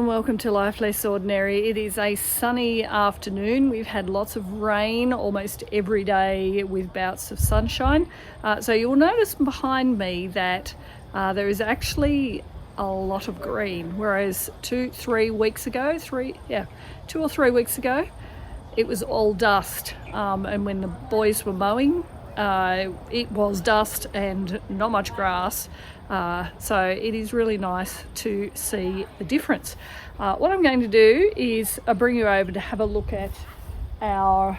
and welcome to Life Less Ordinary. It is a sunny afternoon. We've had lots of rain almost every day with bouts of sunshine. So you'll notice behind me that there is actually a lot of green, whereas 2 or 3 weeks ago, it was all dust. And when the boys were mowing, it was dust and not much grass. So it is really nice to see the difference. What I'm going to do is bring you over to have a look at our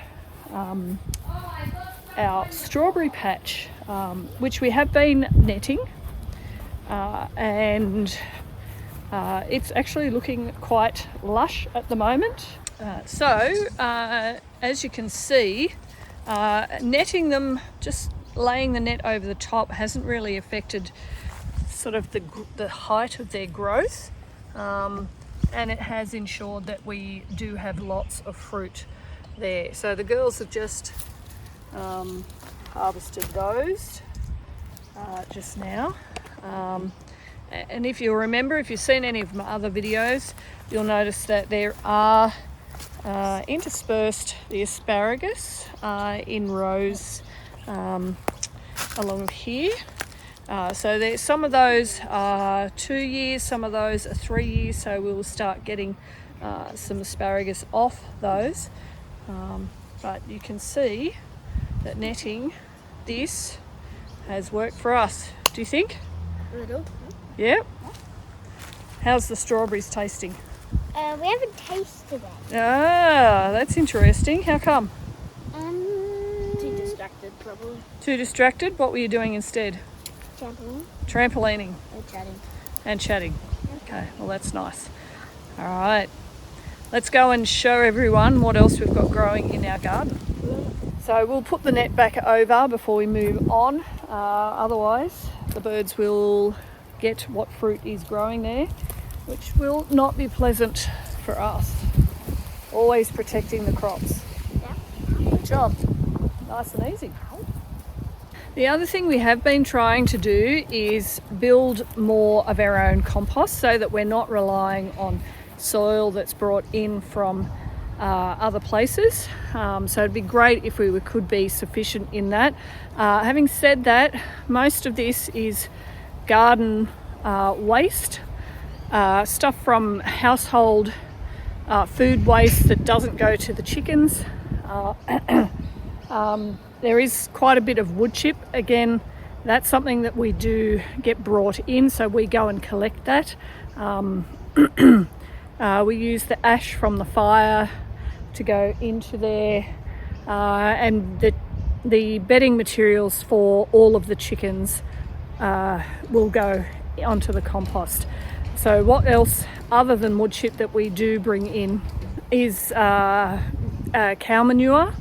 strawberry patch, which we have been netting, and it's actually looking quite lush at the moment. As you can see, netting them, just laying the net over the top, hasn't really affected sort of the height of their growth, and it has ensured that we do have lots of fruit there. So the girls have just harvested those just now, and if you remember, if you've seen any of my other videos, you'll notice that there are interspersed the asparagus in rows along here. So there's some of those are 2 years, some of those are 3 years, so we'll start getting some asparagus off those. But you can see that netting this has worked for us. Do you think? A little. Yeah. How's the strawberries tasting? We haven't tasted it. Ah, that's interesting. How come? Too distracted, probably. Too distracted? What were you doing instead? Trampolining. And chatting. Okay, well that's nice. All right, let's go and show everyone what else we've got growing in our garden. So we'll put the net back over before we move on. Otherwise, the birds will get what fruit is growing there, which will not be pleasant for us. Always protecting the crops. Yeah. Good job. Nice and easy. The other thing we have been trying to do is build more of our own compost so that we're not relying on soil that's brought in from other places. So it'd be great if we could be sufficient in that. Having said that, most of this is garden waste, stuff from household food waste that doesn't go to the chickens. There is quite a bit of wood chip. Again, that's something that we do get brought in, so we go and collect that. We use the ash from the fire to go into there, and the bedding materials for all of the chickens will go onto the compost. So what else other than wood chip that we do bring in is cow manure.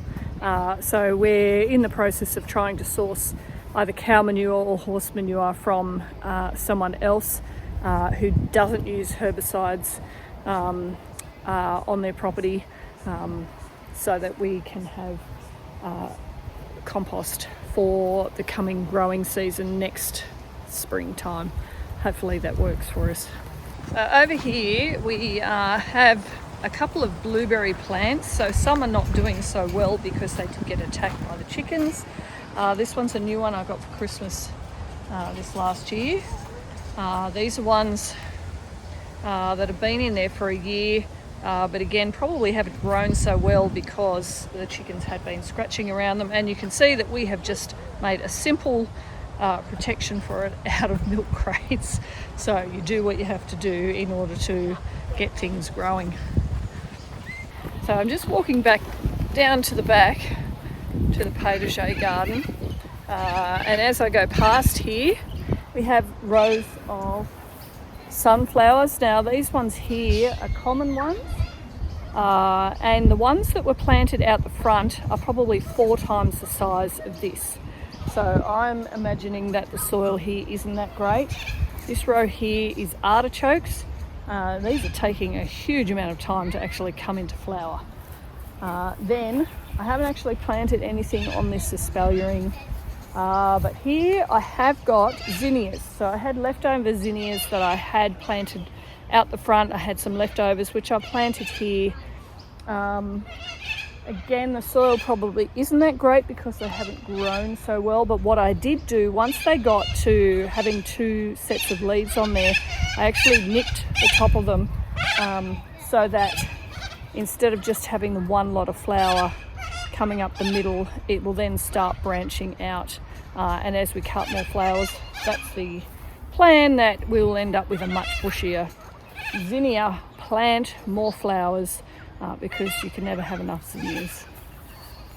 So we're in the process of trying to source either cow manure or horse manure from someone else who doesn't use herbicides on their property, so that we can have compost for the coming growing season next springtime. Hopefully that works for us. Over here we have a couple of blueberry plants. So some are not doing so well because they did get attacked by the chickens. This one's a new one I got for Christmas this last year. These are ones that have been in there for a year, but again probably haven't grown so well because the chickens had been scratching around them. And you can see that we have just made a simple protection for it out of milk crates. So you do what you have to do in order to get things growing. So I'm just walking back down to the back to the Potager Garden, and as I go past here we have rows of sunflowers. Now these ones here are common ones, and the ones that were planted out the front are probably 4 times the size of this. So I'm imagining that the soil here isn't that great. This row here is artichokes. These are taking a huge amount of time to actually come into flower. Then I haven't actually planted anything on this espaliering, but here I have got zinnias. So I had leftover zinnias that I had planted out the front I had some leftovers which I planted here. Again, the soil probably isn't that great because they haven't grown so well, but what I did do, once they got to having 2 sets of leaves on there, I actually nicked the top of them so that instead of just having the one lot of flower coming up the middle, it will then start branching out. And as we cut more flowers, that's the plan, that we will end up with a much bushier, zinnier plant, more flowers, because you can never have enough zinnias.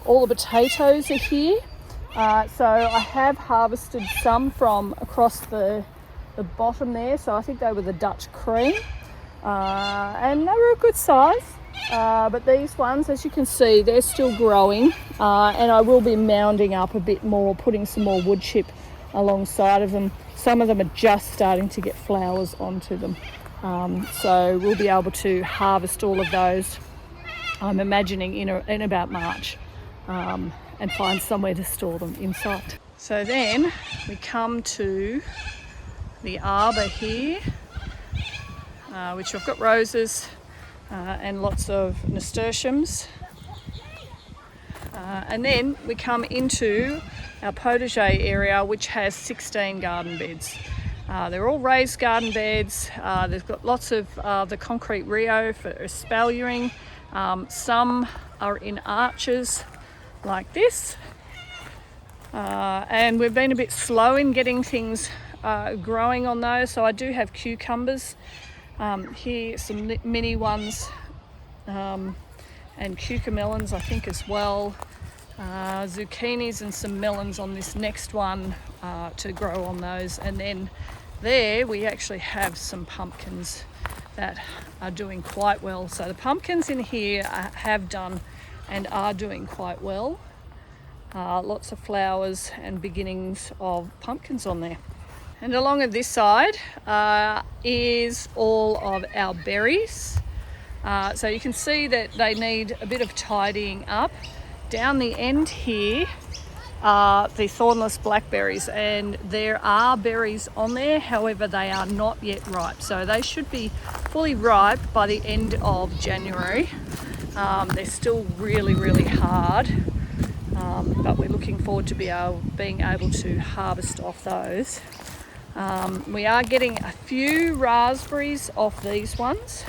All the potatoes are here. So I have harvested some from across the bottom there. So I think they were the Dutch cream. And they were a good size. But these ones, as you can see, they're still growing. And I will be mounding up a bit more, putting some more wood chip alongside of them. Some of them are just starting to get flowers onto them. So we'll be able to harvest all of those, I'm imagining, in about March, and find somewhere to store them inside. So then we come to the arbour here, which I've got roses and lots of nasturtiums. And then we come into our potager area, which has 16 garden beds. They're all raised garden beds. They've got lots of the concrete Rio for espaliering. Some are in arches like this. And we've been a bit slow in getting things growing on those. So I do have cucumbers here, some mini ones, and cucamelons I think as well. Zucchinis and some melons on this next one to grow on those. And then there we actually have some pumpkins that are doing quite well. So the pumpkins in here have done and are doing quite well. Lots of flowers and beginnings of pumpkins on there. And along at this side is all of our berries. So you can see that they need a bit of tidying up. Down the end here are the thornless blackberries, and there are berries on there, however they are not yet ripe. So they should be fully ripe by the end of January. They're still really, really hard, but we're looking forward to being able to harvest off those. We are getting a few raspberries off these ones.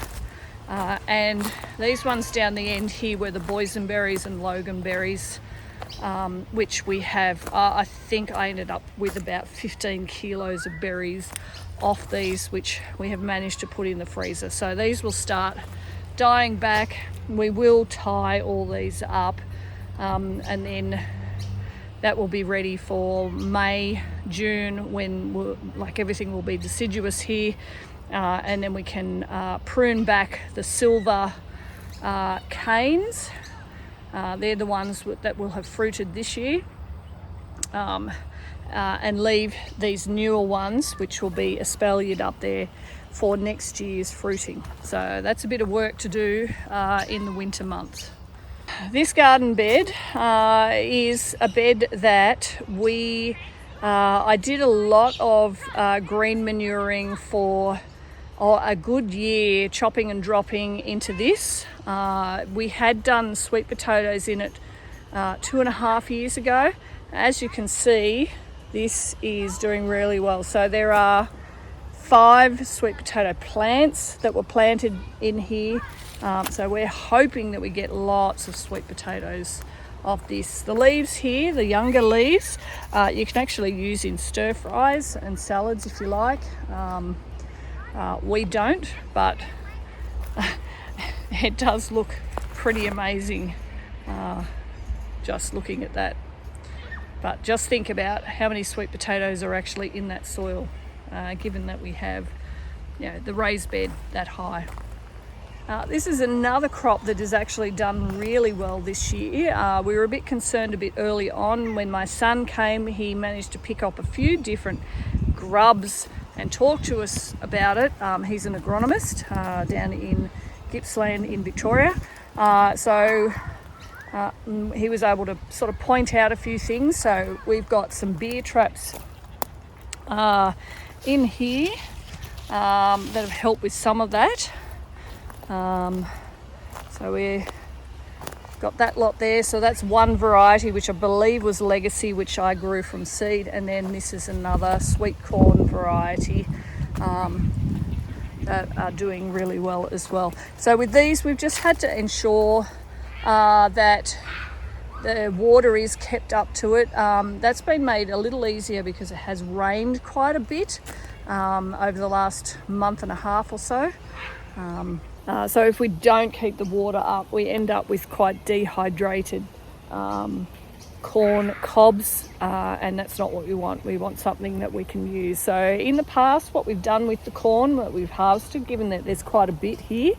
And these ones down the end here were the boysenberries and loganberries, which we have. I think I ended up with about 15 kilos of berries off these, which we have managed to put in the freezer. So these will start dying back. We will tie all these up, and then that will be ready for May, June, when everything will be deciduous here. And then we can prune back the silver canes. They're the ones that will have fruited this year, and leave these newer ones, which will be espaliered up there for next year's fruiting. So that's a bit of work to do in the winter months. This garden bed is a bed that I did a lot of green manuring for a good year, chopping and dropping into this. We had done sweet potatoes in it 2.5 years ago. As you can see, this is doing really well. So there are 5 sweet potato plants that were planted in here. So we're hoping that we get lots of sweet potatoes of this. The leaves here, the younger leaves, you can actually use in stir fries and salads if you like. We don't, but it does look pretty amazing just looking at that. But just think about how many sweet potatoes are actually in that soil, given that we have, the raised bed that high. This is another crop that has actually done really well this year. We were a bit concerned a bit early on. When my son came, he managed to pick up a few different grubs and talk to us about it. He's an agronomist down in Gippsland in Victoria. So he was able to sort of point out a few things. So we've got some beer traps in here. that have helped with some of that. So we've got that lot there. So that's one variety, which I believe was Legacy, which I grew from seed. And then this is another sweet corn variety that are doing really well as well. So with these, we've just had to ensure that the water is kept up to it. That's been made a little easier because it has rained quite a bit over the last month and a half or so. So if we don't keep the water up, we end up with quite dehydrated corn cobs, and that's not what we want. We want something that we can use. So in the past, what we've done with the corn that we've harvested, given that there's quite a bit here,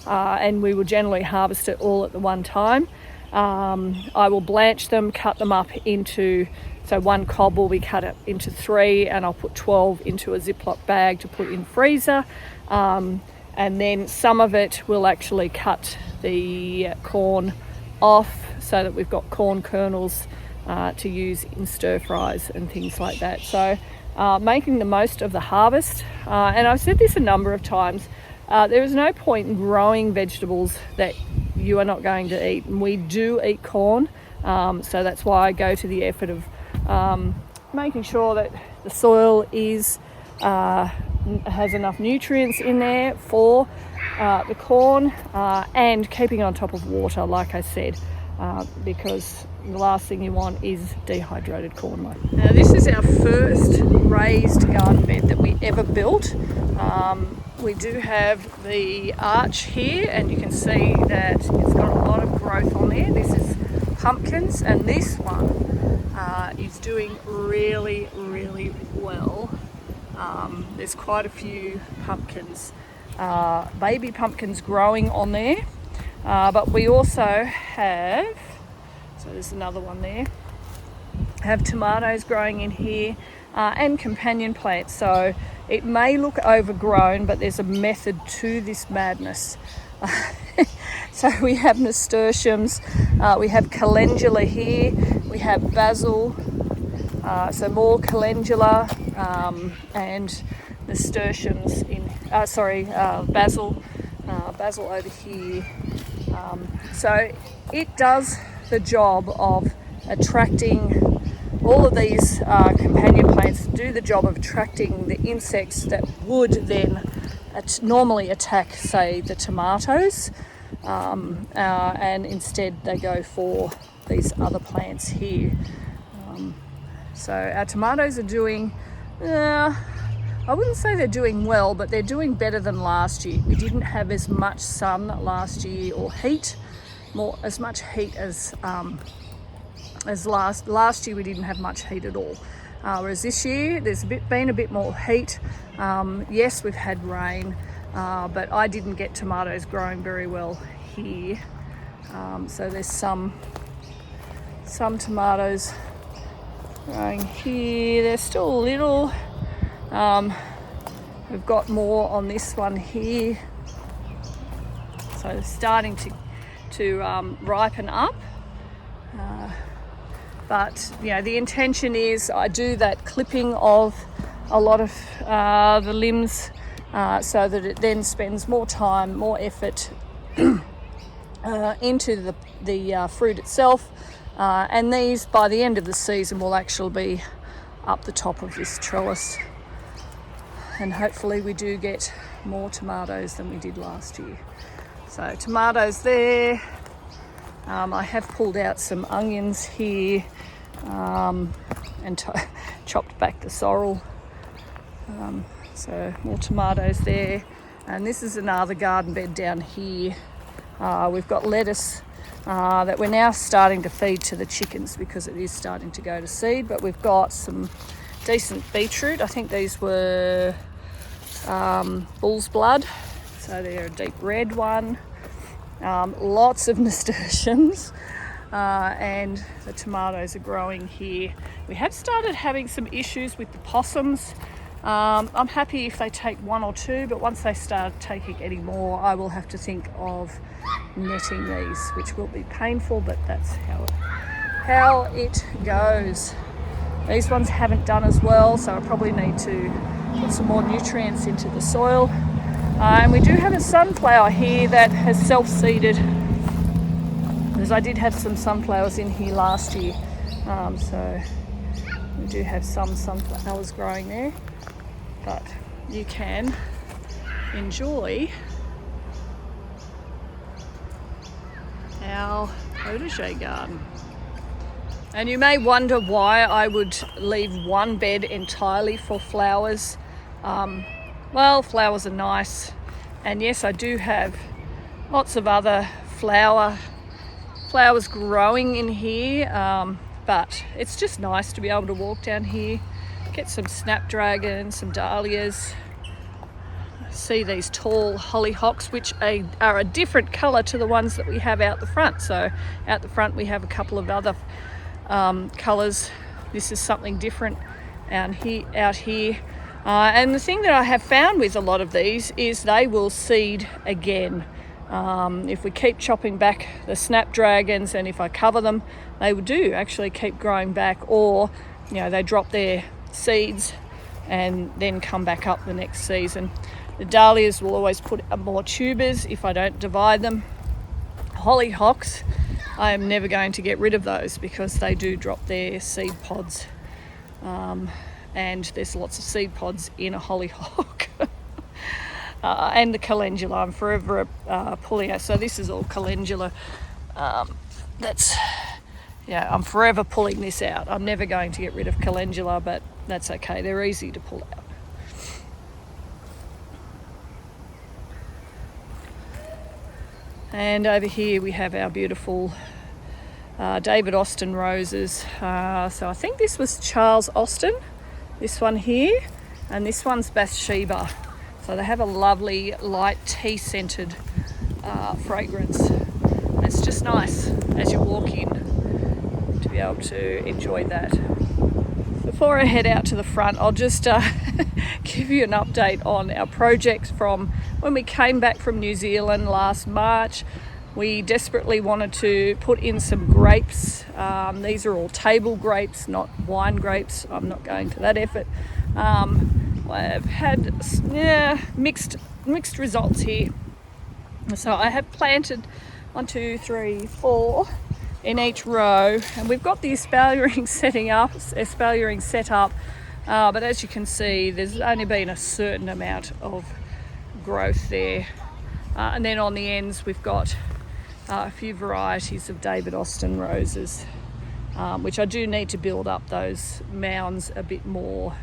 and we will generally harvest it all at the one time, I will blanch them, cut them up into, so one cob will be cut up into 3, and I'll put 12 into a Ziploc bag to put in freezer. And then some of it will actually cut the corn off so that we've got corn kernels to use in stir fries and things like that. So making the most of the harvest. And I've said this a number of times, there is no point in growing vegetables that you are not going to eat. And we do eat corn, so that's why I go to the effort of making sure that the soil is has enough nutrients in there for the corn, and keeping on top of water, like I said, because the last thing you want is dehydrated corn. Now this is our first raised garden bed that we ever built. We do have the arch here, and you can see that it's got a lot of growth on there. This is pumpkins, and this one is doing really, really well. There's quite a few pumpkins, baby pumpkins growing on there, but we also have, so there's another one there, have tomatoes growing in here, and companion plants. So it may look overgrown, but there's a method to this madness. So we have nasturtiums, we have calendula here, we have basil, so more calendula and nasturtiums in, basil over here. So it does the job of attracting, all of these companion plants do the job of attracting the insects that would then normally attack, say, the tomatoes, and instead they go for these other plants here. So our tomatoes are doing, I wouldn't say they're doing well, but they're doing better than last year. We didn't have as much sun last year, or heat, as much heat as last year. We didn't have much heat at all. Whereas this year there's been a bit more heat. Yes, we've had rain, but I didn't get tomatoes growing very well here. So there's some tomatoes growing here. They're still little. We've got more on this one here. So they're starting to ripen up. But you know, the intention is I do that clipping of a lot of the limbs, so that it then spends more time, more effort into the fruit itself. And these, by the end of the season, will actually be up the top of this trellis. And hopefully we do get more tomatoes than we did last year. So tomatoes there. I have pulled out some onions here, and chopped back the sorrel. So more tomatoes there. And this is another garden bed down here. We've got lettuce that we're now starting to feed to the chickens because it is starting to go to seed. But we've got some decent beetroot. I think these were bull's blood, so they're a deep red one. Lots of nasturtiums, and the tomatoes are growing here. We have started having some issues with the possums. I'm happy if they take 1 or 2, but once they start taking any more, I will have to think of netting these, which will be painful, but that's how it goes. These ones haven't done as well, so I probably need to put some more nutrients into the soil. And we do have a sunflower here that has self-seeded, because I did have some sunflowers in here last year. So we do have some sunflowers growing there, but you can enjoy our Potager Garden. And you may wonder why I would leave one bed entirely for flowers. Well, flowers are nice, and yes, I do have lots of other flowers growing in here, but it's just nice to be able to walk down here, get some snapdragons, some dahlias, see these tall hollyhocks, which are a different colour to the ones that we have out the front. So out the front we have a couple of other colours. This is something different out here. And the thing that I have found with a lot of these is they will seed again. If we keep chopping back the snapdragons, and if I cover them, they do actually keep growing back, or they drop their seeds and then come back up the next season. The dahlias will always put up more tubers if I don't divide them. Hollyhocks, I am never going to get rid of those because they do drop their seed pods. And there's lots of seed pods in a hollyhock. And the calendula, I'm forever pulling out. So this is all calendula. I'm forever pulling this out. I'm never going to get rid of calendula, but that's okay. They're easy to pull out. And over here we have our beautiful David Austin roses. So I think this was Charles Austin, this one here, and this one's Bathsheba. So they have a lovely light tea scented fragrance. It's just nice as you walk in to be able to enjoy that. Before I head out to the front, I'll just give you an update on our project from when we came back from New Zealand last March. We desperately wanted to put in some grapes. These are all table grapes, not wine grapes. I'm not going to that effort. I've had mixed results here. So I have planted 1, 2, 3, 4 in each row, and we've got the espaliering set up, but as you can see, there's only been a certain amount of growth there. And then on the ends we've got a few varieties of David Austin roses, which I do need to build up those mounds a bit more.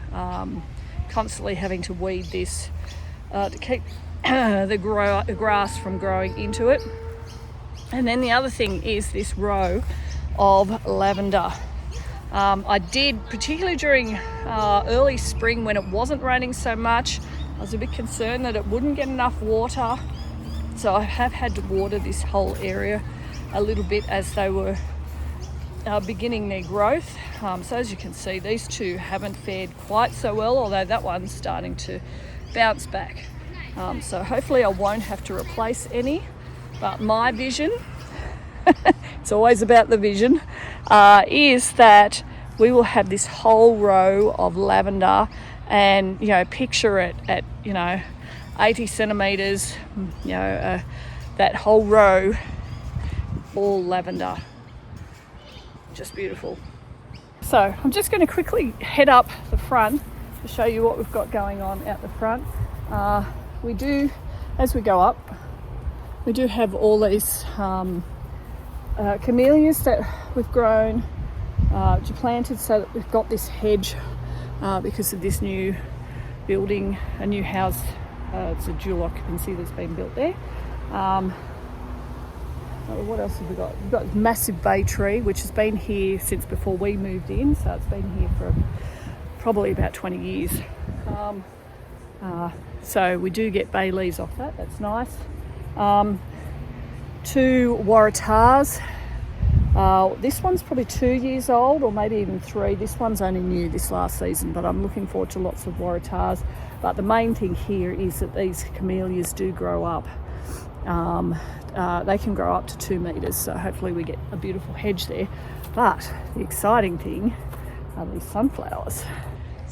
Constantly having to weed this to keep the grass from growing into it. And then the other thing is this row of lavender. I did, particularly during early spring when it wasn't raining so much, I was a bit concerned that it wouldn't get enough water. So I have had to water this whole area a little bit as they were beginning their growth. So as you can see, these two haven't fared quite so well, although that one's starting to bounce back. So hopefully I won't have to replace any. But my vision, it's always about the vision, is that we will have this whole row of lavender, and picture it at 80 centimeters, that whole row all lavender. Just beautiful. So I'm just going to quickly head up the front to show you what we've got going on out the front. We do, as we go up, we do have all these camellias that we've grown, which are planted so that we've got this hedge because of this new building, a new house. It's a dual occupancy that's been built there. What else have we got? We've got a massive bay tree, which has been here since before we moved in, so it's been here for probably about 20 years. So we do get bay leaves off that, that's nice. 2 waratahs. This one's probably 2 years old, or maybe even 3. This one's only new this last season, but I'm looking forward to lots of waratahs. But the main thing here is that these camellias do grow up. They can grow up to 2 metres, so hopefully we get a beautiful hedge there. But the exciting thing are these sunflowers.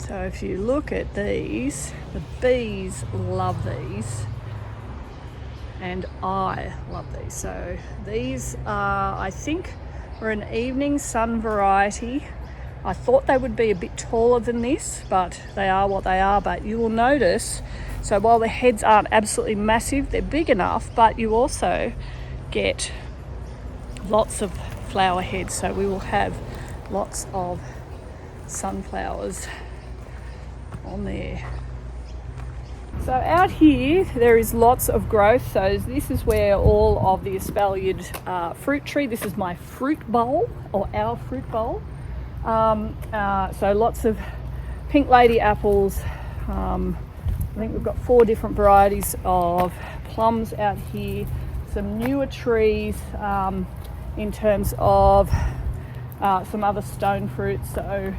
So if you look at these, the bees love these, and I love these. So these are, I think, are an evening sun variety. I thought they would be a bit taller than this, but they are what they are. But you will notice, so while the heads aren't absolutely massive, they're big enough, but you also get lots of flower heads. So we will have lots of sunflowers on there. So out here there is lots of growth. So this is where all of the espaliered fruit tree, this is my fruit bowl, or our fruit bowl. So lots of pink lady apples. I think we've got 4 different varieties of plums out here. Some newer trees in terms of some other stone fruits. So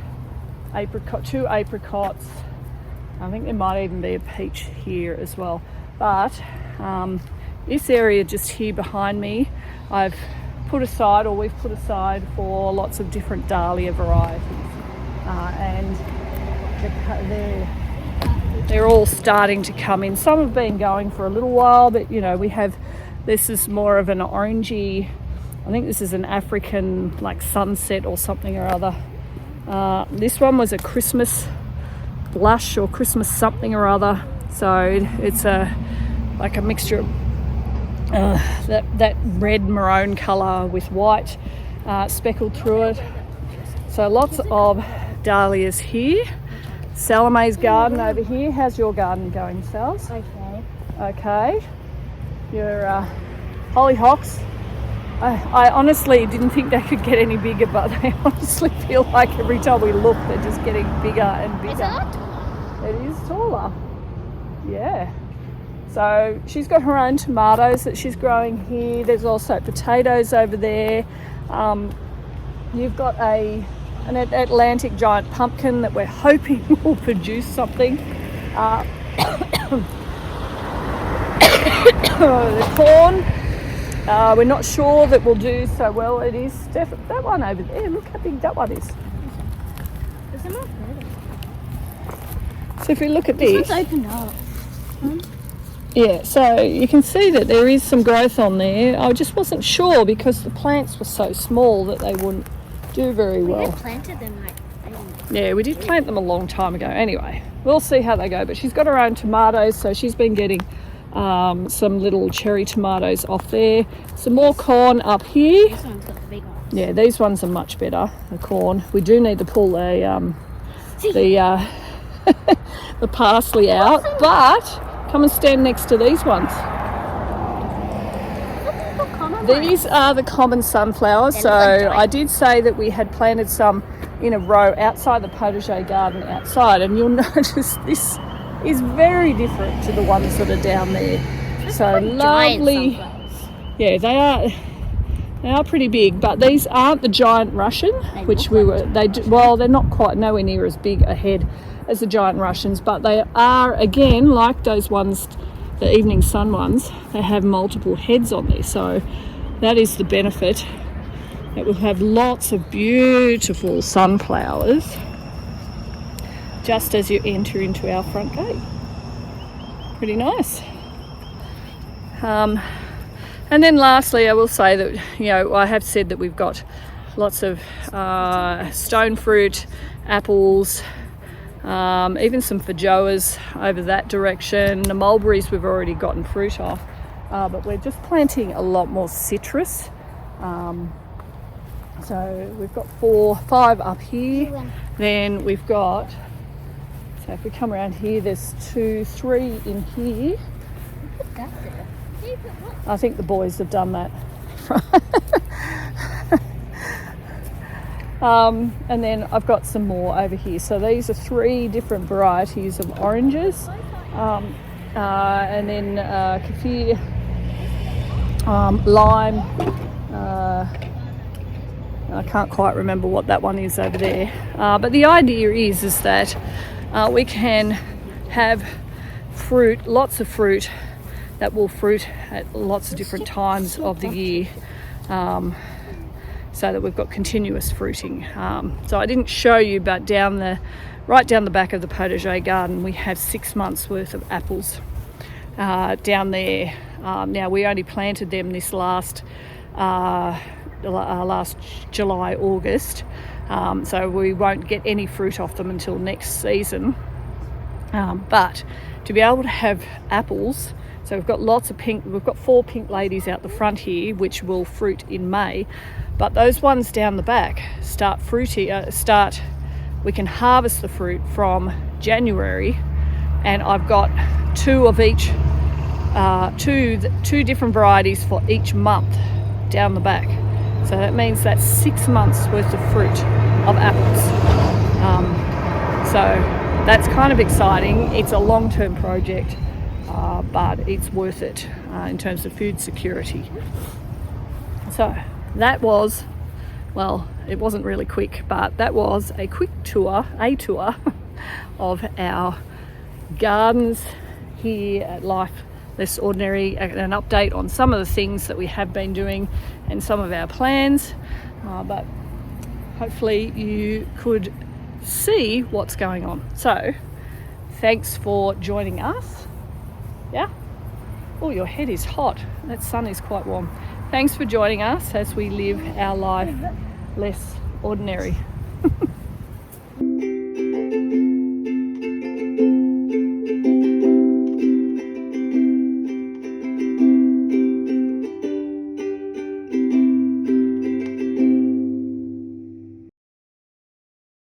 2 apricots. I think there might even be a peach here as well. But this area just here behind me, I've put aside, or we've put aside, for lots of different dahlia varieties. And they're all starting to come in. Some have been going for a little while, but you know, we have, this is more of an orangey, I think this is an African like sunset or something or other. This one was a Christmas blush or Christmas something or other. So it's like a mixture of that red maroon colour with white speckled through it. So lots of dahlias here. Salome's garden over here. How's your garden going, Sals? Okay. Your hollyhocks. I honestly didn't think they could get any bigger, but they honestly feel like every time we look they're just getting bigger and bigger. Is it taller? It is taller. Yeah. So she's got her own tomatoes that she's growing here. There's also potatoes over there. You've got an Atlantic giant pumpkin that we're hoping will produce something. The corn, we're not sure that will do so well. It is definitely that one over there. Look how big that one is. There's some more further. So if we look at this, It's opened up. yeah, so you can see that there is some growth on there. I just wasn't sure because the plants were so small that they wouldn't do very well. We planted them like. Yeah, we did plant them a long time ago. Anyway, we'll see how they go. But she's got her own tomatoes, so she's been getting some little cherry tomatoes off there. Some more corn up here. This one's got the big ones. Yeah, these ones are much better, the corn. We do need to pull the parsley out, but come and stand next to these ones. These are the common sunflowers. So I did say that we had planted some in a row outside the Potager Garden outside, and you'll notice this is very different to the ones that are down there. So lovely. Yeah, they are pretty big, but these aren't the giant Russian, which we were. Well, they're not quite nowhere near as big a head as the giant Russians, but they are, again, like those ones, the evening sun ones. They have multiple heads on there, so that is the benefit. It will have lots of beautiful sunflowers just as you enter into our front gate. Pretty nice. And then lastly, I will say that, you know, I have said that we've got lots of stone fruit, apples, even some feijoas over that direction. The mulberries we've already gotten fruit off, but we're just planting a lot more citrus. So we've got 5 up here. Then we've got, so if we come around here, there's 2, 3 in here. Put that there. You put what? I think the boys have done that. And then I've got some more over here. So these are 3 different varieties of oranges. And then kaffir, lime. I can't quite remember what that one is over there. But the idea is that we can have fruit, lots of fruit, that will fruit at lots of different times of the year. so that we've got continuous fruiting. So I didn't show you, but right down the back of the Potager Garden, we have 6 months worth of apples down there. Now we only planted them this last July, August, so we won't get any fruit off them until next season. But to be able to have apples, so we've got lots of pink, we've got 4 pink ladies out the front here which will fruit in May, but those ones down the back we can harvest the fruit from January, and I've got 2 of each, two different varieties for each month down the back. So that means that's 6 months worth of fruit of apples. So that's kind of exciting. It's a long-term project, but it's worth it in terms of food security. So that was, well, it wasn't really quick, but that was a quick tour of our gardens here at Life Less Ordinary, an update on some of the things that we have been doing and some of our plans, but hopefully you could see what's going on. So thanks for joining us. Yeah, oh, your head is hot. That sun is quite warm. Thanks for joining us as we live our life less ordinary.